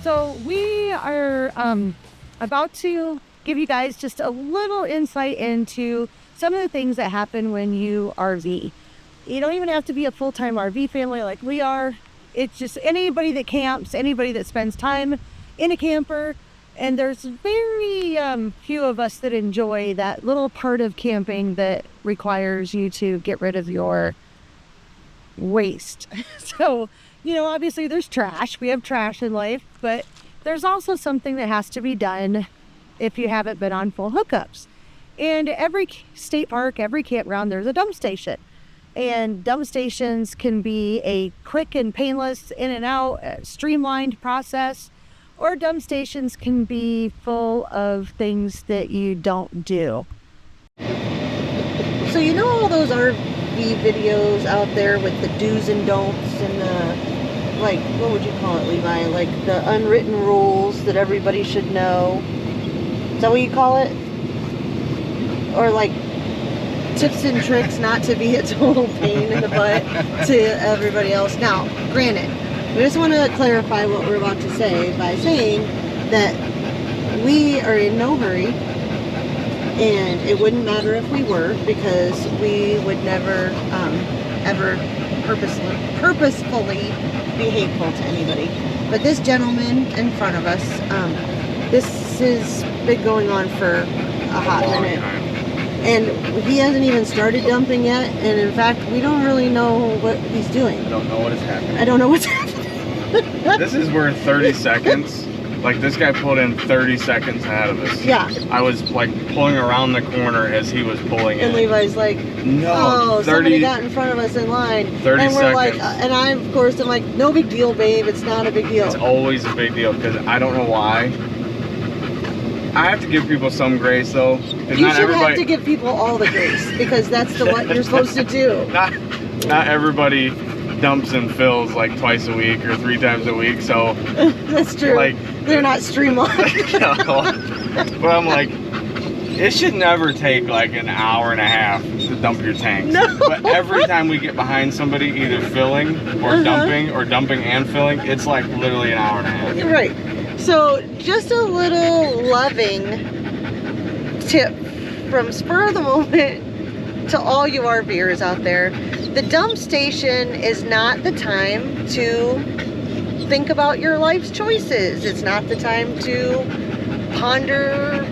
So we are about to give you guys just a little insight into some of the things that happen when you RV. You don't even have to be a full-time RV family like we are. It's just anybody that camps, anybody that spends time in a camper. And there's very few of us that enjoy that little part of camping that requires you to get rid of your waste. So, you know, obviously there's trash. We have trash in life, but there's also something that has to be done if you haven't been on full hookups. And every state park, every campground, there's a dump station. And dump stations can be a quick and painless in and out, streamlined process. Or dump stations can be full of things that you don't do. So you know all those RV videos out there with the do's and don'ts and the, like, what would you call it, Levi? Like the unwritten rules that everybody should know. Is that what you call it? Or like tips and tricks not to be a total pain in the butt to everybody else. Now, granted, we just want to clarify what we're about to say by saying that we are in no hurry, and it wouldn't matter if we were, because we would never ever purposefully be hateful to anybody. But this gentleman in front of us, this has been going on for a hot minute, and he hasn't even started dumping yet, and in fact we don't really know what he's doing. I don't know what is happening. I don't know what's happening. This is worth 30 seconds. Like, this guy pulled in 30 seconds ahead of us. Yeah. I was like pulling around the corner as he was pulling in. And Levi's like, no, oh, 30, somebody got in front of us in line. 30 and we're seconds. like, and I, of course, I'm like, no big deal, babe. It's not a big deal. It's always a big deal, because I don't know why. I have to give people some grace, though. You should have to give people all the grace, because that's what you're supposed to do. Not everybody dumps and fills like twice a week or 3 times a week, so that's true. Like, they're not streamlined. No. But I'm like, it should never take like an hour and a half to dump your tanks. No. But every time we get behind somebody either filling or dumping, or dumping and filling, it's like literally an hour and a half. Right. So just a little loving tip from spur of the moment to all you RVers out there. The dump station is not the time to think about your life's choices. It's not the time to ponder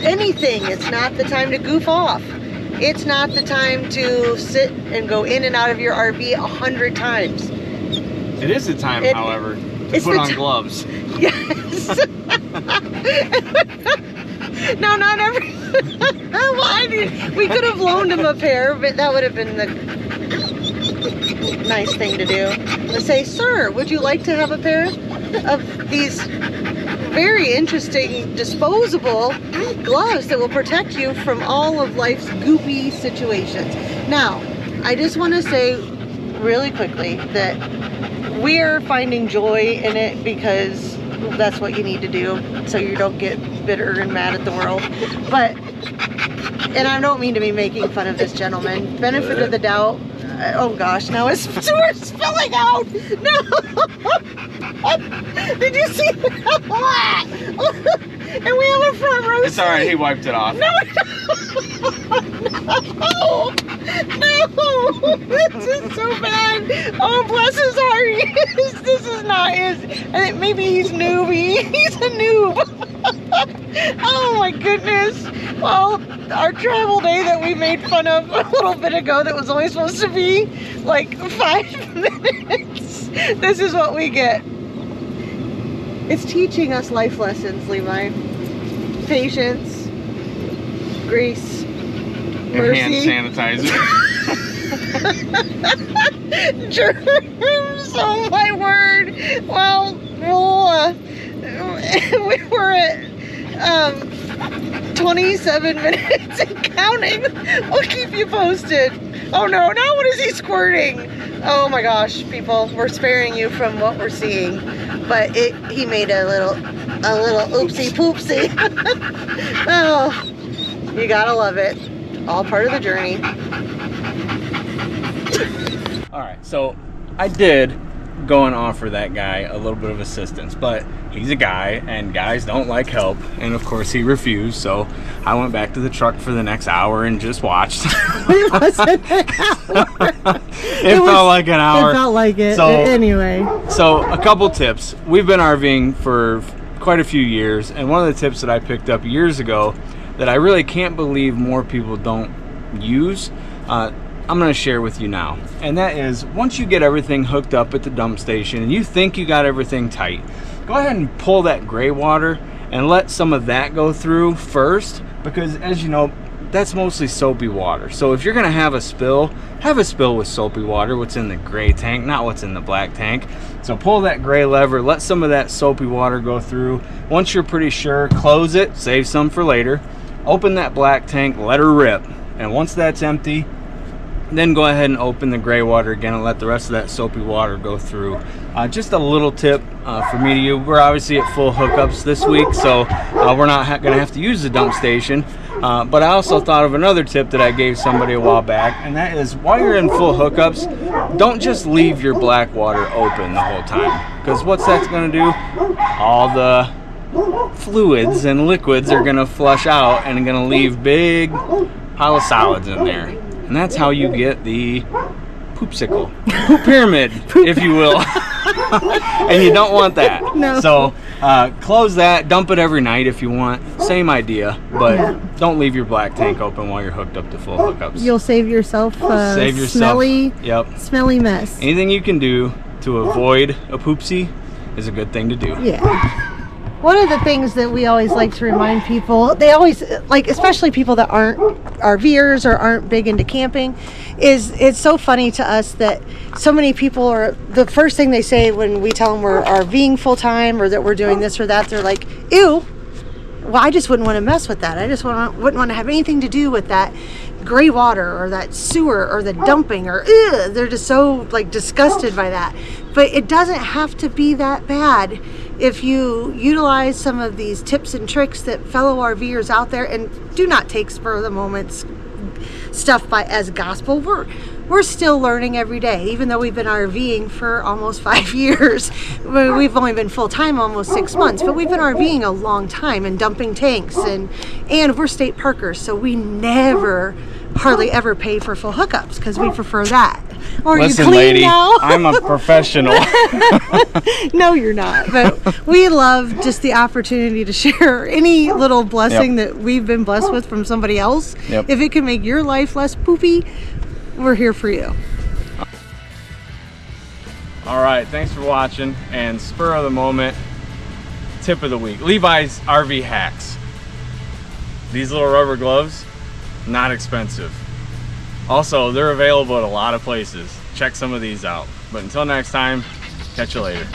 anything. It's not the time to goof off. It's not the time to sit and go in and out of your RV 100 times. It is the time, however, to put on gloves. Yes. No, not every. We could have loaned him a pair, but that would have been the nice thing to do. To say, sir, would you like to have a pair of these very interesting disposable gloves that will protect you from all of life's goopy situations? Now, I just want to say really quickly that we're finding joy in it, because that's what you need to do so you don't get bitter and mad at the world. But, and I don't mean to be making fun of this gentleman. Benefit of the doubt. Oh gosh, now it's we're spilling out. No. Did you see that? And we have a front row. It's alright, he wiped it off. No. No, this is so bad. Oh, bless his heart. This is not his. Maybe he's newbie. He's a noob. Oh my goodness. Well, our travel day that we made fun of a little bit ago, that was only supposed to be like 5 minutes. This is what we get. It's teaching us life lessons, Levi. Patience, grace, mercy. And hand sanitizer. Germs, oh my word. Well, we were at 27 minutes and counting. We'll keep you posted. Oh no, now what is he squirting? Oh my gosh, people, we're sparing you from what we're seeing. But he made a little oopsie poopsie. Oh, you gotta love it. All part of the journey. Alright, so I did go and offer that guy a little bit of assistance, but he's a guy and guys don't like help, and of course he refused. So I went back to the truck for the next hour and just watched. It wasn't an hour. It felt like an hour. It felt like it. So, anyway. So a couple tips. We've been RVing for quite a few years, and one of the tips that I picked up years ago that I really can't believe more people don't use, I'm going to share with you now. And that is, once you get everything hooked up at the dump station and you think you got everything tight, go ahead and pull that gray water and let some of that go through first, because as you know, that's mostly soapy water. So if you're going to have a spill with soapy water, what's in the gray tank, not what's in the black tank. So pull that gray lever, let some of that soapy water go through. Once you're pretty sure, close it, save some for later. Open that black tank, let her rip. And once that's empty, then go ahead and open the gray water again and let the rest of that soapy water go through. Just a little tip for me to you. We're obviously at full hookups this week, so we're not going to have to use the dump station. But I also thought of another tip that I gave somebody a while back, and that is, while you're in full hookups, don't just leave your black water open the whole time. Because what's that's going to do? All the fluids and liquids are going to flush out and going to leave big pile of solids in there. And that's how you get the poopsicle, poop pyramid, if you will. And you don't want that. No. So close that, dump it every night if you want. Same idea, but don't leave your black tank open while you're hooked up to full hookups. You'll save yourself Smelly mess. Anything you can do to avoid a poopsie is a good thing to do. Yeah. One of the things that we always like to remind people, they always, like, especially people that aren't RVers or aren't big into camping, is it's so funny to us that so many people are, the first thing they say when we tell them we're RVing full time or that we're doing this or that, they're like, ew, well, I just wouldn't want to mess with that. I just wouldn't want to have anything to do with that gray water or that sewer or the dumping, or they're just so like disgusted by that. But it doesn't have to be that bad if you utilize some of these tips and tricks that fellow RVers out there, and do not take spur of the moment stuff as gospel. We're still learning every day, even though we've been RVing for almost 5 years. We've only been full-time almost 6 months, but we've been RVing a long time and dumping tanks, and we're state parkers, so we hardly ever pay for full hookups because we prefer that. Or listen, you clean lady, now? I'm a professional. No, you're not. But we love just the opportunity to share any little blessing that we've been blessed with from somebody else. Yep. If it can make your life less poopy, we're here for you. All right, thanks for watching. And spur of the moment tip of the week: Levi's RV hacks. These little rubber gloves, not expensive. Also, they're available at a lot of places. Check some of these out. But until next time, catch you later.